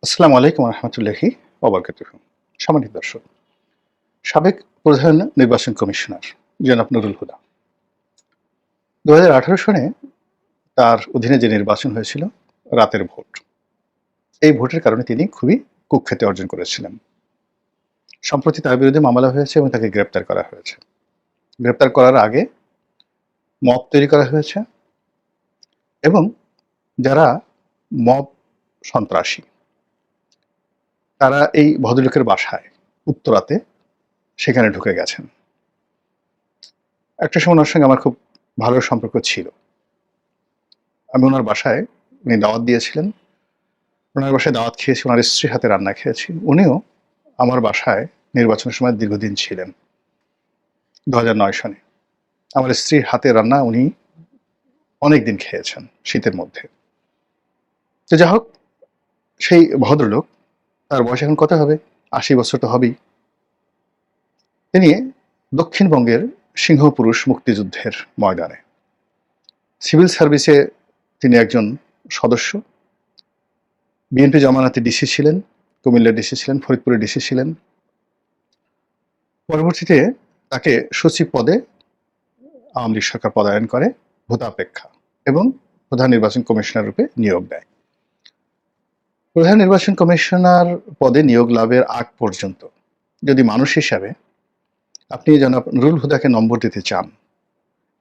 আসসালামু আলাইকুম রহমতুল্লাহি ওবরকাতুহু। সম্মানিত দর্শক, সাবেক প্রধান নির্বাচন কমিশনার জনাব নুরুল হুদা 2018 সনে তার অধীনে যে নির্বাচন হয়েছিল, রাতের ভোট। এই ভোটের কারণে তিনি খুবই কুখ্যাতি অর্জন করেছিলেন। সম্প্রতি তার বিরুদ্ধে মামলা হয়েছে এবং তাকে গ্রেপ্তার করা হয়েছে। গ্রেপ্তার করার আগে মব তৈরি করা হয়েছে এবং যারা মব সন্ত্রাসী, তারা এই ভদ্রলোকের বাসায় উত্তরাতে সেখানে ঢুকে গেছেন। একটা সময় ওনার সঙ্গে আমার খুব ভালো সম্পর্ক ছিল। আমি ওনার বাসায়, উনি দাওয়াত দিয়েছিলেন। ওনার বাসায় দাওয়াত খেয়েছি, ওনার স্ত্রীর হাতে রান্না খেয়েছি। উনিও আমার বাসায় নির্বাচনের সময় দীর্ঘদিন ছিলেন। 2009 সনে আমার স্ত্রীর হাতে রান্না উনি অনেকদিন খেয়েছেন শীতের মধ্যে। তো যাই হোক, সেই ভদ্রলোক, তার বয়স এখন কত হবে? 80 বছর তো হবেই। তিনি দক্ষিণবঙ্গের সিংহপুরুষ মুক্তিযুদ্ধের ময়দানে সিভিল সার্ভিসে তিনি একজন সদস্য। বিএনপি জামানাতে ডিসি ছিলেন, কুমিল্লার ডিসি ছিলেন, ফরিদপুরের ডিসি ছিলেন। পরবর্তীতে তাকে সচিব পদে আওয়ামী লীগ সরকার পদায়ন করে ভূতাপেক্ষা এবং প্রধান নির্বাচন কমিশনার রূপে নিয়োগ দেয়। প্রধান নির্বাচন কমিশনার পদে নিয়োগ লাভের আগ পর্যন্ত যদি মানুষ হিসাবে আপনি জনাব নুরুল হুদাকে নম্বর দিতে চান,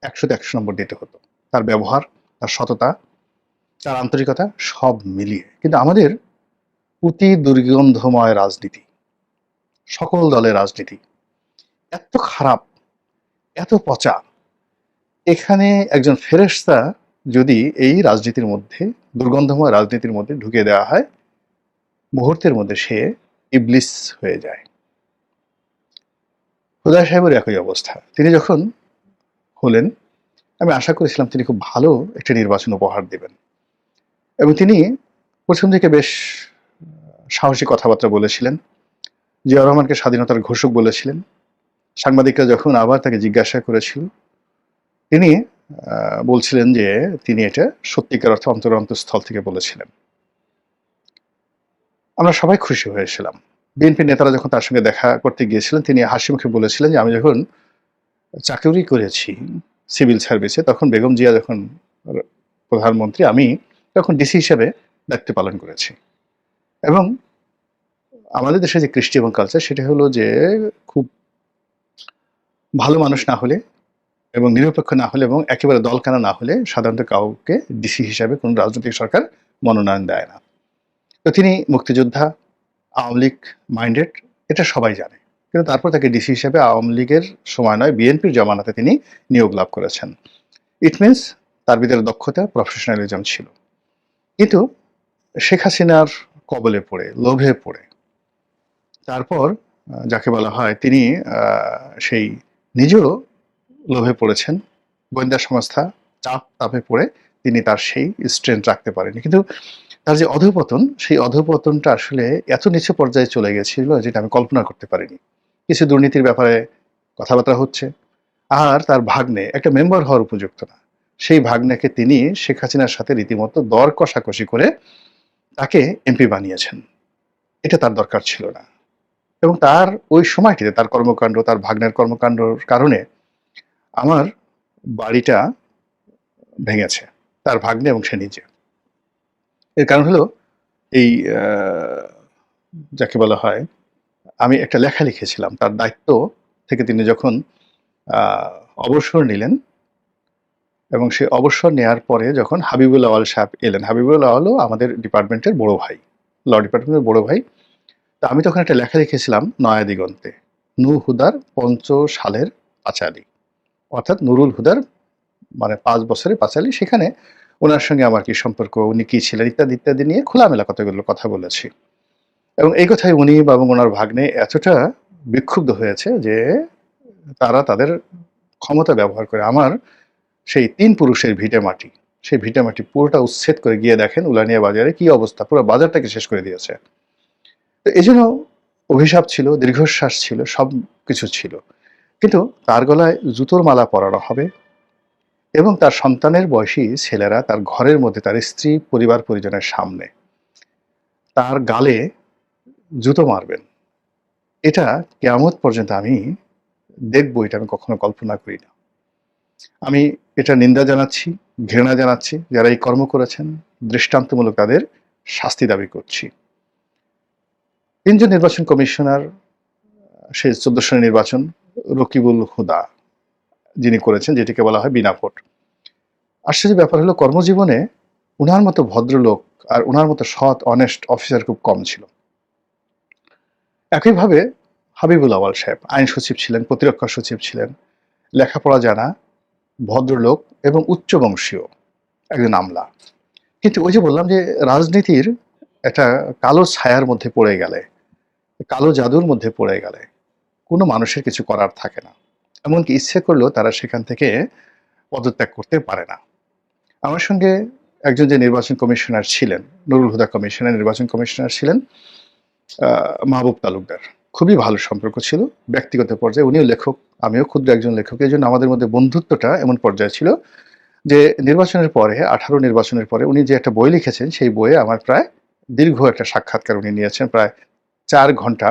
100-তে 100 নম্বর দিতে হতো। তার ব্যবহার, তার সততা, তার আন্তরিকতা সব মিলিয়ে। কিন্তু আমাদের অতি দুর্গন্ধময় রাজনীতি, সকল দলের রাজনীতি এত খারাপ, এত পচা, এখানে একজন ফেরেশতা যদি এই রাজনীতির মধ্যে, দুর্গন্ধময় রাজনীতির মধ্যে ঢুকিয়ে দেওয়া হয়, মুহূর্তের মধ্যে সে ইবলিস হয়ে যায়। হুদা সাহেবের একই অবস্থা। তিনি যখন হলেন, আমি আশা করেছিলাম তিনি খুব ভালো একটা নির্বাচন উপহার দেবেন এবং তিনি প্রথম থেকে বেশ সাহসী কথাবার্তা বলেছিলেন। জিয়াউর রহমানকে স্বাধীনতার ঘোষক বলেছিলেন। সাংবাদিকরা যখন আবার তাকে জিজ্ঞাসা করেছিল, তিনি বলছিলেন যে তিনি এটা সত্যিকার অর্থে অন্তরস্থল থেকে বলেছিলেন। আমরা সবাই খুশি হয়েছিলাম। বিএনপি নেতারা যখন তার সঙ্গে দেখা করতে গিয়েছিলেন, তিনি হাসি মুখে বলেছিলেন যে আমি যখন চাকরি করেছি সিভিল সার্ভিসে, তখন বেগম জিয়া যখন প্রধানমন্ত্রী, আমি তখন ডিসি হিসেবে দায়িত্ব পালন করেছি। এবং আমাদের দেশে যে কৃষ্টি এবং কালচার, সেটা হলো যে খুব ভালো মানুষ না হলে এবং নিরপেক্ষ না হলে এবং একেবারে দলকানা না হলে সাধারণত কাউকে ডিসি হিসাবে কোনো রাজনৈতিক সরকার মনোনয়ন দেয় না। তো তিনি মুক্তিযোদ্ধা, আওয়ামী লীগ মাইন্ডেড, এটা সবাই জানে। কিন্তু তারপর তাকে ডিসি হিসেবে আওয়ামী লীগের সময় নয়, বিএনপির জমানাতে তিনি নিয়োগ লাভ করেছেন। ইট মিনস তার ভিতরে দক্ষতা, প্রফেশনালিজম ছিল। কিন্তু শেখ হাসিনার কবলে পড়ে, লোভে পড়ে, তারপর যাকে বলা হয় তিনি সেই নিজেও লোভে পড়েছেন। গোয়েন্দা সংস্থা তাপে পড়ে তিনি তার সেই স্ট্রেংথ রাখতে পারেনি। কিন্তু তার যে অধঃপতন, সেই অধঃপতনটা আসলে এত নিচু পর্যায়ে চলে গেছিল যেটা আমি কল্পনা করতে পারিনি। কিছু দুর্নীতির ব্যাপারে কথাবার্তা হচ্ছে। আর তার ভাগ্নে একটা মেম্বার হওয়ার উপযুক্ত না। সেই ভাগ্নেকে তিনি শেখ হাসিনার সাথে রীতিমতো দর কষাকষি করে তাকে এমপি বানিয়েছেন। এটা তার দরকার ছিল না। এবং তার ওই সময়টিতে তার কর্মকাণ্ড, তার ভাগ্নের কর্মকাণ্ডর কারণে আমার বাড়িটা ভেঙেছে। তার ভাগ্নে এবং সে নিজে। এর কারণ হলো এই যাকে বলা হয়, আমি একটা লেখা লিখেছিলাম। তার দায়িত্ব থেকে তিনি যখন অবসর নিলেন এবং সে অবসর নেয়ার পরে যখন হাবিবুল আওয়াল সাহেব এলেন, হাবিবুল আওয়ালও আমাদের ডিপার্টমেন্টের বড় ভাই, ল ডিপার্টমেন্টের বড় ভাই। তো আমি তখন একটা লেখা লিখেছিলাম নয়া দিগন্তে, হুদার সালের পাঁচালী, অর্থাৎ নুরুল হুদার মানে 5 বছরের পাঁচালী। সেখানে ওনার সঙ্গে আমার কি সম্পর্ক, উনি কি ছিলেন, ইত্যাদি ইত্যাদি নিয়ে খোলামেলা কতগুলো কথা বলেছি। এবং এই কথায় উনি এবং ওনার ভাগ্নে এতটা বিক্ষুব্ধ হয়েছে যে তারা তাদের ক্ষমতা ব্যবহার করে আমার সেই 3 পুরুষের ভিটেমাটি, সেই ভিটেমাটি পুরোটা উচ্ছেদ করে গিয়ে দেখেন উলানিয়া বাজারে কি অবস্থা, পুরো বাজারটাকে শেষ করে দিয়েছে। তো এজন্য অভিশাপ ছিল, দীর্ঘশ্বাস ছিল, সব কিছু ছিল। কিন্তু তার গলায় জুতোর মালা পরানো হবে এবং তার সন্তানের বয়সী ছেলেরা তার ঘরের মধ্যে, তার স্ত্রী, পরিবার পরিজনের সামনে তার গালে জুতো মারবেন, এটা কিয়ামত পর্যন্ত আমি দেখব, এটা আমি কখনো কল্পনা করি না। আমি এটা নিন্দা জানাচ্ছি, ঘৃণা জানাচ্ছি। যারা এই কর্ম করেছেন দৃষ্টান্তমূলক তাদের শাস্তি দাবি করছি। ৩ জন নির্বাচন কমিশনার, সেই ১৪ সনের নির্বাচন রকিবুল হুদা যিনি করেছেন, যেটিকে বলা হয় বিনা ভোট। আশ্চর্যের ব্যাপার হলো কর্মজীবনে উনার মতো ভদ্রলোক আর উনার মতো সৎ অনেস্ট অফিসার খুব কম ছিল। একইভাবে হাবিবুল আওয়াল সাহেব আইন সচিব ছিলেন, প্রতিরক্ষা সচিব ছিলেন, লেখাপড়া জানা ভদ্রলোক এবং উচ্চ বংশীয় একজন আমলা। কিন্তু ওই যে বললাম যে রাজনীতির একটা কালো ছায়ার মধ্যে পড়ে গেলে, কালো জাদুর মধ্যে পড়ে গেলে কোনো মানুষের কিছু করার থাকে না। এমনকি ইচ্ছে করলেও তারা সেখান থেকে পদত্যাগ করতে পারে না। আমার সঙ্গে একজন যে নির্বাচন কমিশনার ছিলেন, নুরুল হুদা কমিশনের নির্বাচন কমিশনার ছিলেন মাহবুব তালুকদার। খুবই ভালো সম্পর্ক ছিল ব্যক্তিগত পর্যায়ে। উনিও লেখক, আমিও ক্ষুদ্র একজন লেখক। এই জন্য আমাদের মধ্যে বন্ধুত্বটা এমন পর্যায়ে ছিল যে নির্বাচনের পরে 18 নির্বাচনের পরে উনি যে একটা বই লিখেছেন, সেই বইয়ে আমার প্রায় দীর্ঘ একটা সাক্ষাৎকার উনি নিয়েছেন। প্রায় 4 ঘন্টা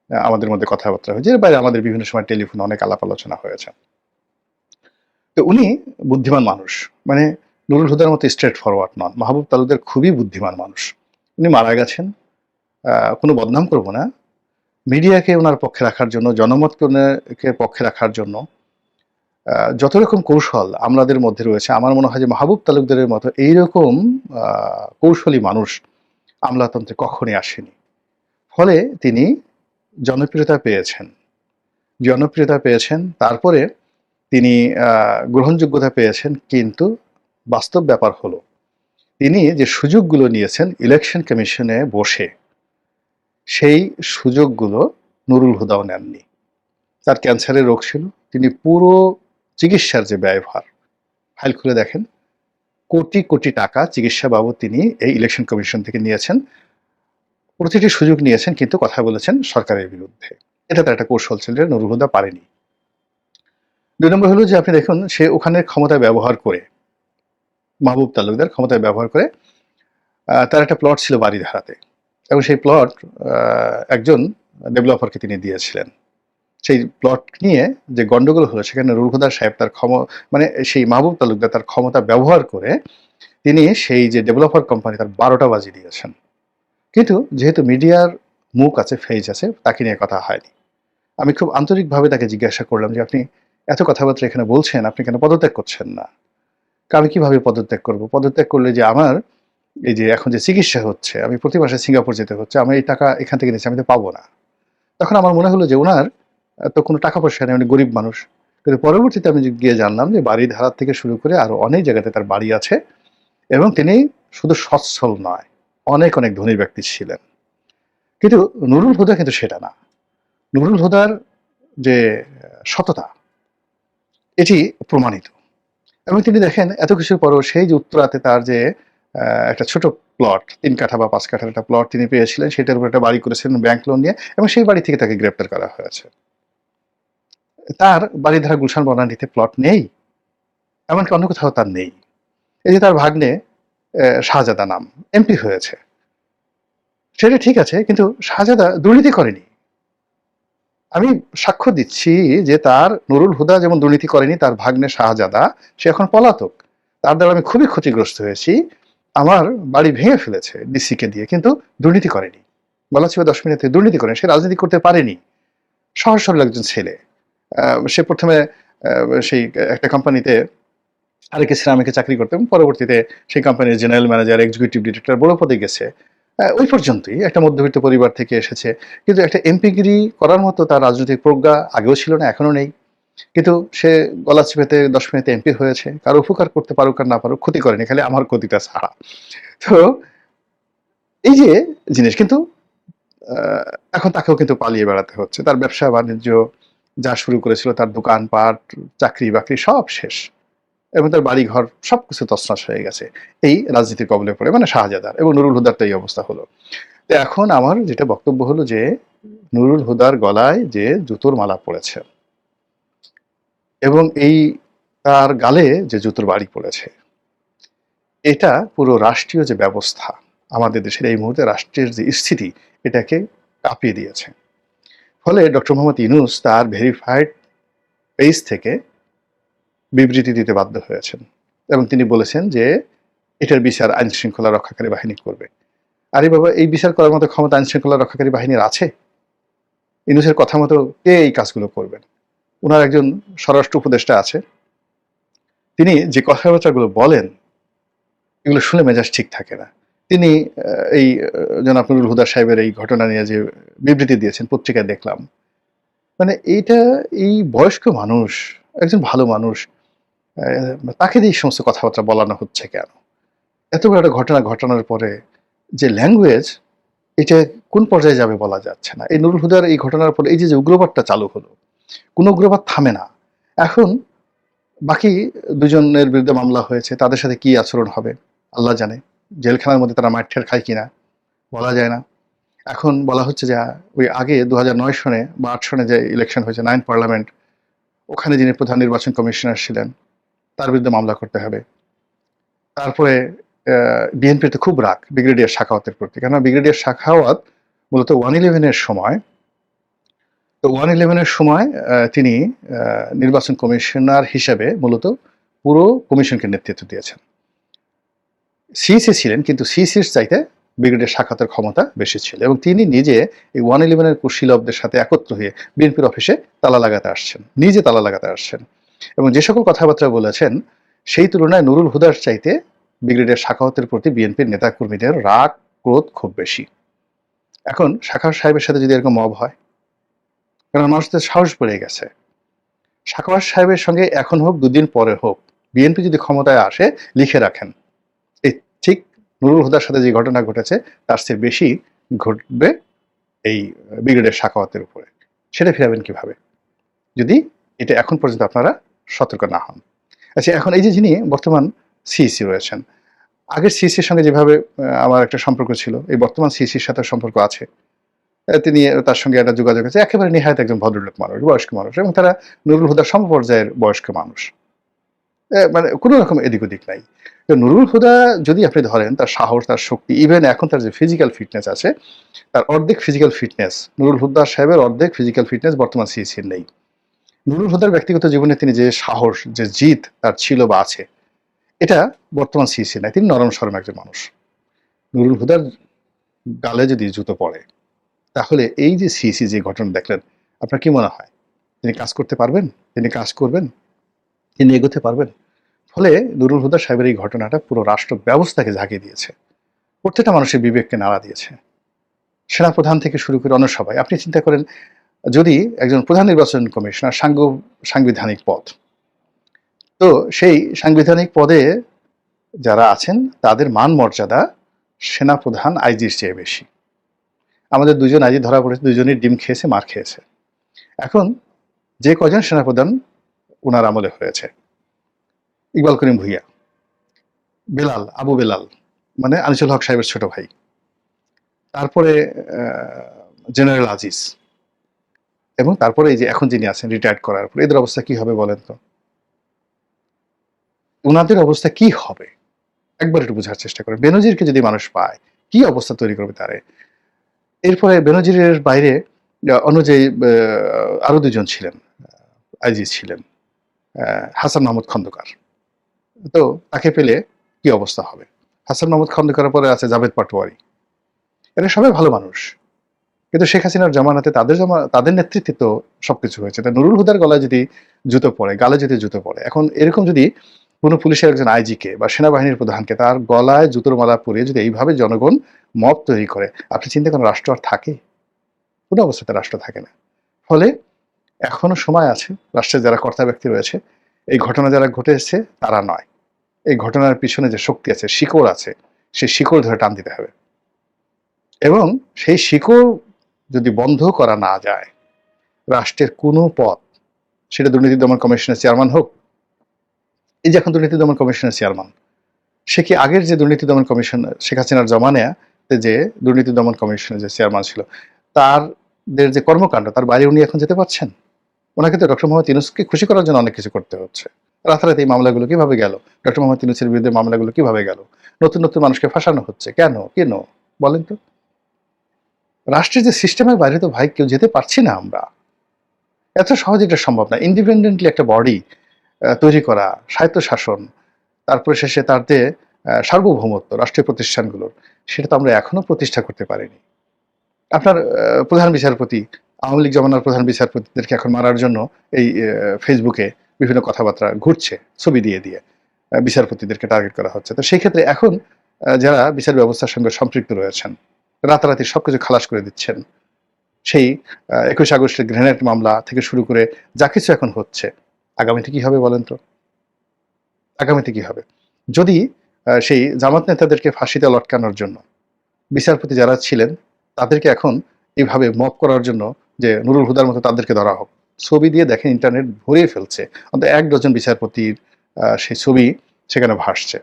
আমাদের মধ্যে কথাবার্তা হয়েছে। এর বাইরে আমাদের বিভিন্ন সময় টেলিফোনে অনেক আলাপ আলোচনা হয়েছে। তো উনি বুদ্ধিমান মানুষ। মানে নুরুল হুদার মতো স্ট্রেট ফরওয়ার্ড নন। মাহবুব তালুকদার খুবই বুদ্ধিমান মানুষ। উনি মারা গেছেন। কোনো বদনাম করব না। মিডিয়াকে উনার পক্ষে রাখার জন্য, জনমতকে উনাকে পক্ষে রাখার জন্য যত রকম কৌশল আমলাদের মধ্যে রয়েছে, আমার মনে হয় যে মাহবুব তালুকদারের মতো এইরকম কৌশলী মানুষ আমলাতন্ত্রে কখনই আসেনি। ফলে তিনি জনপ্রিয়তা পেয়েছেন। জনপ্রিয়তা পেয়েছেন, তারপরে তিনি গ্রহণযোগ্যতা পেয়েছেন। কিন্তু বাস্তব ব্যাপার হলো তিনি যে সুযোগগুলো নিয়েছেন ইলেকশন কমিশনে বসে, সেই সুযোগগুলো নুরুল হুদাও নেননি। তার ক্যান্সারের রোগ ছিল, তিনি পুরো চিকিৎসার যে ব্যয়ভার, ফাইল খুলে দেখেন, কোটি কোটি টাকা চিকিৎসা বাবদ তিনি এই ইলেকশন কমিশন থেকে নিয়েছেন। প্রতিটি সুযোগ নিয়েছেন, কিন্তু কথা বলেছেন সরকারের বিরুদ্ধে। এটা তার একটা কৌশল ছিল, নুরুল হুদা পারেনি। 2 নম্বর হলো যে আপনি দেখুন, সে ওখানে ক্ষমতা ব্যবহার করে, মাহবুব তালুকদার ক্ষমতায় ব্যবহার করে তার একটা প্লট ছিল বারিধারাতে, এবং সেই প্লট একজন ডেভেলপারকে তিনি দিয়েছিলেন। সেই প্লট নিয়ে যে গন্ডগোল হলো, সেখানে নুরুল হুদা সাহেব তার মানে সেই মাহবুব তালুকদার তার ক্ষমতা ব্যবহার করে তিনি সেই যে ডেভেলপার কোম্পানি তার 12টা বাজিয়ে দিয়েছেন। কিন্তু যেহেতু মিডিয়ার মুখ আছে, ফেজ আছে, তাকে নিয়ে কথা হয়নি। আমি খুব আন্তরিকভাবে তাকে জিজ্ঞাসা করলাম যে আপনি এত কথাবার্তা এখানে বলছেন, আপনি কেন পদত্যাগ করছেন না? আমি কিভাবে পদত্যাগ করব? পদত্যাগ করলে যে আমার এই যে এখন যে চিকিৎসা হচ্ছে, আমি প্রতি মাসে সিঙ্গাপুর যেতে হচ্ছে, আমি এই টাকা এখান থেকে নিচ্ছি, আমি তো পাবো না। তখন আমার মনে হলো যে ওনার তো কোনো টাকা পয়সা নেই, উনি গরিব মানুষ। কিন্তু পরবর্তীতে আমি গিয়ে জানলাম যে বারিধারা থেকে শুরু করে আরো অনেক জায়গাতে তার বাড়ি আছে, এবং তিনি শুধু সচ্ছল নয়, অনেক অনেক ধনী ব্যক্তি ছিলেন। কিন্তু নুরুল হুদা কিন্তু সেটা না। নুরুল হুদার যে সততা, এটি প্রমাণিত। এবং তিনি দেখেন এত কিছুর পরও সেই যে উত্তরাতে তার যে একটা ছোট প্লট, 3 কাঠা বা 5 কাঠার একটা প্লট তিনি পেয়েছিলেন, সেটার উপর একটা বাড়ি করেছিলেন ব্যাংক লোন নিয়ে, এবং সেই বাড়ি থেকে তাকে গ্রেপ্তার করা হয়েছে। তার বারিধারা গুলশান বনানীতে প্লট নেই, এমনকি অন্য কোথাও তার নেই। এই যে তার ভাগ্নে শাহজাদা নাম এমপি হয়েছে, সেটা ঠিক আছে, কিন্তু শাহজাদা দুর্নীতি করেনি। আমি সাক্ষ্য দিচ্ছি যে তার নুরুল হুদা যেমন দুর্নীতি করেনি, তার ভাগ্নে শাহজাদা সে এখন পলাতক। তার দ্বারা আমি খুবই ক্ষতিগ্রস্ত হয়েছি। আমার বাড়ি ভেঙে ফেলেছে ডিসিকে দিয়ে, কিন্তু দুর্নীতি করেনি। গলাচিপা 10 মিনিটে দুর্নীতি করেনি, সে রাজনীতি করতে পারেনি। সহজ সরল একজন ছেলে। সে প্রথমে সেই একটা কোম্পানিতে আরেকে সিরামিকে চাকরি করতে, এবং পরবর্তীতে সেই কোম্পানির জেনারেল ম্যানেজার, এক্সিকিউটিভ ডিরেক্টর, বড় পদে গেছে। ওই পর্যন্তই। একটা মধ্যবিত্ত পরিবার থেকে এসেছে, কিন্তু একটা এমপিগিরি করার মতো তার রাজনৈতিক প্রজ্ঞা আগেও ছিল না, এখনো নেই। কিন্তু সে গলা চিপেতে 10 মিনিটে এমপি হয়েছে। কারো উপকার করতে পারুক আর না পারুক, ক্ষতি করেনি, খালি আমার ক্ষতিটা ছাড়া। তো এই যে জিনিস, কিন্তু এখন তাকেও কিন্তু পালিয়ে বেড়াতে হচ্ছে। তার ব্যবসা বাণিজ্য যা শুরু করেছিল, তার দোকানপাট, চাকরি বাকরি সব শেষ, এবং তার বাড়িঘর সবকিছু তছনছ হয়ে গেছে এই রাজনীতির কবলে পড়ে, মানে শাহজাদার। এবং নুরুল হুদার তো এই অবস্থা হলো। তো এখন আমার যেটা বক্তব্য হলো যে নুরুল হুদার গলায় যে জুতোর মালা পড়েছে, এবং এই তার গালে যে জুতোর বাড়ি পড়েছে, এটা পুরো রাষ্ট্রীয় যে ব্যবস্থা, আমাদের দেশের এই মুহূর্তে রাষ্ট্রের যে স্থিতি এটাকে কাঁপিয়ে দিয়েছে। ফলে ডক্টর মোহাম্মদ ইউনূস তার ভেরিফাইড পেজ থেকে বিবৃতি দিতে বাধ্য হয়েছেন এবং তিনি বলেছেন যে এটার বিচার আইন শৃঙ্খলা রক্ষাকারী বাহিনী করবে। আরে বাবা, এই বিচার করার মতো ক্ষমতা আইন শৃঙ্খলা রক্ষাকারী বাহিনীর আছে? ইউনূসের কথা মতো কে এই কাজগুলো করবেন? ওনার একজন স্বরাষ্ট্র উপদেষ্টা আছে, তিনি যে কথাবার্তাগুলো বলেন এগুলো শুনে মেজাজ ঠিক থাকে না। তিনি এই জনাব নুরুল হুদা সাহেবের এই ঘটনা নিয়ে যে বিবৃতি দিয়েছেন পত্রিকায় দেখলাম, মানে এইটা এই বয়স্ক মানুষ, একজন ভালো মানুষ, তাকে দিয়ে এই সমস্ত কথাবার্তা বলানো হচ্ছে কেন? এত বড় একটা ঘটনা ঘটানোর পরে যে ল্যাঙ্গুয়েজ, এটা কোন পর্যায়ে যাবে বলা যাচ্ছে না। এই নুরুল হুদার এই ঘটনার পরে এই যে উগ্রবাদটা চালু হলো, কোনো উগ্রবাদ থামে না। এখন বাকি দুজনের বিরুদ্ধে মামলা হয়েছে, তাদের সাথে কি আচরণ হবে আল্লাহ জানে। জেলখানার মধ্যে তারা মাঠের খায় কিনা বলা যায় না। এখন বলা হচ্ছে যে ওই আগে 2009 সনে বা 8 সনে যে ইলেকশন হয়েছে 9 পার্লামেন্ট, ওখানে যিনি প্রধান নির্বাচন কমিশনার ছিলেন তার বিরুদ্ধে মামলা করতে হবে। তারপরে বিএনপির তো খুব রাগ ব্রিগেডিয়ার সাখাওয়াতের প্রতি, কেননা ব্রিগেডিয়ার সাখাওয়াত মূলত 111-এর সময়, তো 111-এর সময় তিনি নির্বাচন কমিশনার হিসেবে মূলত পুরো কমিশনকে নেতৃত্ব দিয়েছেন। সিইসি ছিলেন, কিন্তু সিইসির চাইতে ব্রিগেডিয়ার সাখাওয়াতের ক্ষমতা বেশি ছিল এবং তিনি নিজে এই 111-এর কুশীলবদের সাথে একত্র হয়ে বিএনপির অফিসে তালা লাগাতে আসছেন, নিজে তালা লাগাতে আসছেন এবং যে সকল কথাবার্তা বলেছেন সেই তুলনায় নুরুল হুদার চাইতে ব্রিগেডিয়ার সাখাওয়াতের প্রতি বিএনপির নেতাকর্মীদের রাগ ক্রোধ খুব বেশি। এখন সাখাওয়াত সাহেবের সাথে যদি এরকম মব হয়, কারণ মানুষদের সাহস বেড়ে গেছে, সাখাওয়াত সাহেবের সঙ্গে এখন হোক দুদিন পরে হোক বিএনপি যদি ক্ষমতায় আসে লিখে রাখেন, এই ঠিক নুরুল হুদার সাথে যে ঘটনা ঘটেছে তার চেয়ে বেশি ঘটবে এই ব্রিগেডিয়ার সাখাওয়াতের উপরে। সেটা ফিরাবেন কিভাবে যদি এটা এখন পর্যন্ত আপনারা সতর্ক না হন? আচ্ছা, এখন এই যে যিনি বর্তমান সিইসি রয়েছেন, আগের সিইসির সঙ্গে যেভাবে আমার একটা সম্পর্ক ছিল, এই বর্তমান সিইসির সাথে সম্পর্ক আছে, তিনি তার সঙ্গে একটা যোগাযোগ আছে, একেবারে নিহায়ত একজন ভদ্রলোক মানুষ, বয়স্ক মানুষ, এবং তারা নুরুল হুদার সমপর্যায়ের বয়স্ক মানুষ, মানে কোনো রকম এদিক ওদিক নাই। তো নুরুল হুদা যদি আপনি ধরেন তার সাহস, তার শক্তি, ইভেন এখন তার যে ফিজিক্যাল ফিটনেস আছে, তার অর্ধেক ফিজিক্যাল ফিটনেস নুরুল হুদা সাহেবের অর্ধেক ফিজিক্যাল ফিটনেস বর্তমান সিইসির নেই। নুরুল হুদার ব্যক্তিগত জীবনে তিনি যে সাহস, যে জিদ তার ছিল বা আছে, এটা বর্তমান সিইসি নাই। তিনি নরম সরম একজন মানুষ। নুরুল হুদার গালে যদি জুতো পড়ে, তাহলে এই যে সিইসি যে ঘটনা দেখলেন, আপনার কি মনে হয় তিনি কাজ করতে পারবেন? তিনি কাজ করবেন? তিনি এগোতে পারবেন? ফলে নুরুল হুদা সাহেবের এই ঘটনাটা পুরো রাষ্ট্র ব্যবস্থাকে ঝাঁকিয়ে দিয়েছে, প্রত্যেকটা মানুষের বিবেককে নাড়া দিয়েছে, সেনাপ্রধান থেকে শুরু করে অন্য সবাই। আপনি চিন্তা করেন, যদি একজন প্রধান নির্বাচন কমিশনার সাংবিধানিক পদ, তো সেই সাংবিধানিক পদে যারা আছেন তাদের মান মর্যাদা সেনাপ্রধান আইজির চেয়ে বেশি। আমাদের দুজন আইজি ধরা পড়েছে, দুজনই ডিম খেয়েছে, মার খেয়েছে। এখন যে কজন সেনাপ্রধান ওনার আমলে হয়েছে, ইকবাল করিম ভুইয়া, বেলাল, আবু বেলাল মানে আনিসুল হক সাহেবের ছোট ভাই, তারপরে জেনারেল আজিজ, এবং তারপরে এই যে এখন যিনি আছেন রিটায়ার্ড করার পর, এদের অবস্থা কি হবে বলেন তো? ওনাদের অবস্থা কি হবে একবার একটু বোঝার চেষ্টা করেন। বেনজিরকে যদি মানুষ পায়, কি অবস্থা তৈরি করবে তারে? এরপরে বেনজিরের বাইরে অনুযায়ী আরো দুজন ছিলেন, আইজি ছিলেন, হাসান মাহমুদ খন্দকার। তো তাকে পেলে কি অবস্থা হবে? হাসান মাহমুদ খন্দকারের পরে আছে জাভেদ পাটোয়ারি। এরা সবাই ভালো মানুষ, কিন্তু শেখ হাসিনার জামানাতে তাদের নেতৃত্বে তো সবকিছু হয়েছে। তা নুরুল হুদার গলায় যদি জুতো পড়ে, গালে যদি জুতো পড়ে, এখন এরকম যদি কোনো পুলিশের একজন আইজিকে বা সেনাবাহিনীর প্রধানকে তার গলায় জুতোর মালা পরিয়ে যদি এইভাবে জনগণ মব তৈরি করে, আপনি চিন্তা করেন রাষ্ট্র আর থাকে? কোনো অবস্থাতে রাষ্ট্র থাকে না। ফলে এখনো সময় আছে, রাষ্ট্রের যারা কর্তা ব্যক্তি রয়েছে, এই ঘটনা যারা ঘটে এসেছে তারা নয়, এই ঘটনার পিছনে যে শক্তি আছে, শিকড় আছে, সেই শিকড় ধরে টান দিতে হবে। এবং সেই শিকড় যদি বন্ধ করা না যায়, রাষ্ট্রের কোনো পদ, সেটা দুর্নীতি দমন কমিশনের চেয়ারম্যান হোক, এই যে এখন দুর্নীতি দমন কমিশনের চেয়ারম্যান, সে কি আগের যে দুর্নীতি দমন কমিশন শেখ হাসিনার জমানাতে যে দুর্নীতি দমন কমিশনের যে চেয়ারম্যান ছিল, তাদের যে কর্মকাণ্ড, তার বাইরে উনি এখন যেতে পারছেন? ওনাকে তো ডক্টর মোহাম্মদ ইউনূসকে খুশি করার জন্য অনেক কিছু করতে হচ্ছে। রাতারাতি এই মামলাগুলো কিভাবে গেল? ডক্টর মোহাম্মদ ইউনূসের বিরুদ্ধে মামলাগুলো কিভাবে গেল? নতুন, নতুন মানুষকে ফাঁসানো হচ্ছে। কেন? কেন? বলেন তো? রাষ্ট্রের যে সিস্টেমের বাইরে তো ভাই কেউ যেতে পারছি না আমরা। এত সহজে এটা সম্ভব না। ইন্ডিপেন্ডেন্টলি একটা বডি তৈরি করা, স্বায়ত্তশাসন, তারপরে শেষে তার যে সার্বভৌমত্ব রাষ্ট্রীয় প্রতিষ্ঠানগুলোর, সেটা তো আমরা এখনো প্রতিষ্ঠা করতে পারিনি। আপনার প্রধান বিচারপতি, আওয়ামী লীগ জমানার প্রধান বিচারপতিদেরকে এখন মারার জন্য এই ফেসবুকে বিভিন্ন কথাবার্তা ঘুরছে, ছবি দিয়ে, দিয়ে। বিচারপতিদেরকে টার্গেট করা হচ্ছে। তো সেই ক্ষেত্রে এখন যারা বিচার ব্যবস্থার সঙ্গে সম্পৃক্ত রয়েছেন, রাতারাতি সবকিছু খালাস করে দিচ্ছেন। সেই ২১ আগস্টের গ্রেনেড মামলা থেকে শুরু করে যা কিছু এখন হচ্ছে, আগামীতে কি হবে বলেন তো? আগামীতে কি হবে? যদি সেই জামাত নেতাদেরকে ফাঁসিতে লটকানোর জন্য বিচারপতি যারা ছিলেন তাদেরকে এখন এভাবে মব করার জন্য যে নুরুল হুদার মতো তাদেরকে ধরা হোক। ছবি দিয়ে দেখেন ইন্টারনেট ভরিয়ে ফেলছে। অন্তত ১ ডজন বিচারপতির সেই ছবি সেখানে ভাসছে।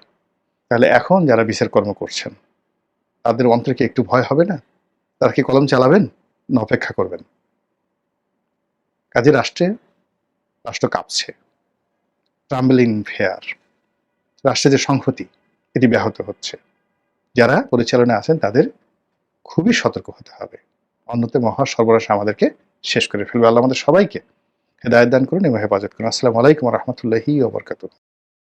তাহলে এখন যারা বিচার কর্ম করছেন তাদের অন্তরে কি একটু ভয় হবে না? তারা কি কলম চালাবেন? না অপেক্ষা করবেন? কাজে রাষ্ট্র কাঁপছে। ট্রাম্বলিং ইন ফিয়ার। রাষ্ট্রের যে সংহতি এটি ব্যাহত হচ্ছে। যারা পরিচালনায় আছেন তাদের খুবই সতর্ক হতে হবে। অন্যথায় মহা সর্বনাশ আমাদেরকে শেষ করে ফেলবে। আল্লাহ আমাদের সবাইকে হেদায়েত দান করুন এবং হেফাজত করুন। আসসালামু আলাইকুম ওয়া রাহমাতুল্লাহি ওয়া বারাকাতুহু।